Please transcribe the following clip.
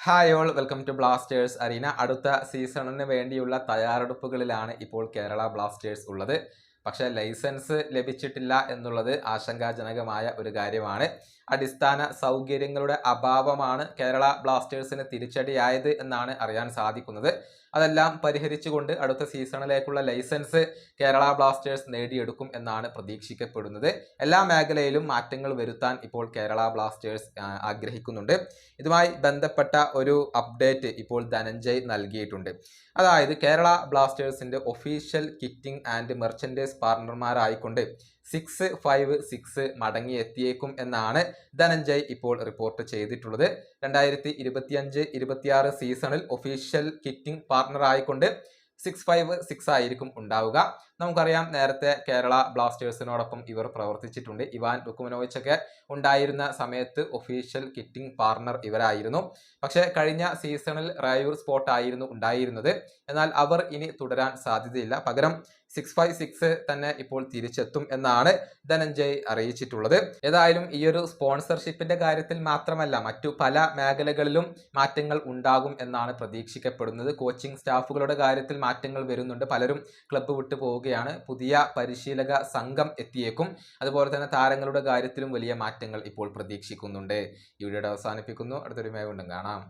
Hi all welcome to Blasters arena. അടുത്ത സീസണിന് വേണ്ടിയുള്ള തയ്യാറെടുപ്പുകളിലാണ് ഇപ്പോൾ കേരള ബ്ലാസ്റ്റേഴ്സ് ഉള്ളത്. പക്ഷേ ലൈസൻസ് ലഭിച്ചിട്ടില്ല എന്നുള്ളത് ആശങ്കാജനകമായ ഒരു കാര്യമാണ്. അടിസ്ഥാന സൗകര്യങ്ങളുടെ അഭാവമാണ് കേരള ബ്ലാസ്റ്റേഴ്സിന് തിരിച്ചടിയായത് എന്നാണ് അറിയാൻ സാധിക്കുന്നത്. അതെല്ലാം പരിഹരിച്ചുകൊണ്ട് അടുത്ത സീസണിലേക്കുള്ള ലൈസൻസ് കേരള ബ്ലാസ്റ്റേഴ്സ് നേടിയെടുക്കും എന്നാണ് പ്രതീക്ഷിക്കപ്പെടുന്നത്. എല്ലാ മേഖലയിലും മാറ്റങ്ങൾ വരുത്താൻ ഇപ്പോൾ കേരള ബ്ലാസ്റ്റേഴ്സ് ആഗ്രഹിക്കുന്നുണ്ട്. ഇതുമായി ബന്ധപ്പെട്ട ഒരു അപ്ഡേറ്റ് ഇപ്പോൾ ധനഞ്ജയ് നൽകിയിട്ടുണ്ട്. അതായത് കേരള ബ്ലാസ്റ്റേഴ്സിന്റെ ഒഫീഷ്യൽ കിറ്റിംഗ് ആൻഡ് മെർച്ചൻഡൈസ് പാർട്ണർമാരായിക്കൊണ്ട് 656 മടങ്ങിയെത്തിയേക്കും എന്നാണ് ധനഞ്ജയ് ഇപ്പോൾ റിപ്പോർട്ട് ചെയ്തിട്ടുള്ളത്. 2025-26 സീസണിൽ ഒഫീഷ്യൽ കിറ്റിംഗ് പാർട്ണർ ആയിക്കൊണ്ട് 656 ആയിരിക്കും ഉണ്ടാവുക. നമുക്കറിയാം, നേരത്തെ കേരള ബ്ലാസ്റ്റേഴ്സിനോടൊപ്പം ഇവർ പ്രവർത്തിച്ചിട്ടുണ്ട്. ഇവാൻ ലുക്കുമനോവിച്ച് ഒക്കെ ഉണ്ടായിരുന്ന സമയത്ത് ഒഫീഷ്യൽ കിറ്റിംഗ് പാർട്ണർ ഇവരായിരുന്നു. പക്ഷേ കഴിഞ്ഞ സീസണിൽ റായൂർ സ്പോർട്ട് ആയിരുന്നു ഉണ്ടായിരുന്നത്. എന്നാൽ അവർ ഇനി തുടരാൻ സാധ്യതയില്ല. പകരം 656 തന്നെ ഇപ്പോൾ തിരിച്ചെത്തും എന്നാണ് ധനഞ്ജയ് അറിയിച്ചിട്ടുള്ളത്. ഏതായാലും ഈ ഒരു സ്പോൺസർഷിപ്പിന്റെ കാര്യത്തിൽ മാത്രമല്ല, മറ്റു പല മേഖലകളിലും മാറ്റങ്ങൾ ഉണ്ടാകും എന്നാണ് പ്രതീക്ഷിക്കപ്പെടുന്നത്. കോച്ചിങ് സ്റ്റാഫുകളുടെ കാര്യത്തിൽ മാറ്റങ്ങൾ വരുന്നുണ്ട്. പലരും ക്ലബ്ബ് വിട്ടു പോവുകയാണ്. പുതിയ പരിശീലക സംഘം എത്തിയേക്കും. അതുപോലെ തന്നെ താരങ്ങളുടെ കാര്യത്തിലും വലിയ മാറ്റങ്ങൾ ഇപ്പോൾ പ്രതീക്ഷിക്കുന്നുണ്ട്. ഈ വീഡിയോ അവസാനിപ്പിക്കുന്നു. അടുത്തൊരു വീണ്ടും കാണാം.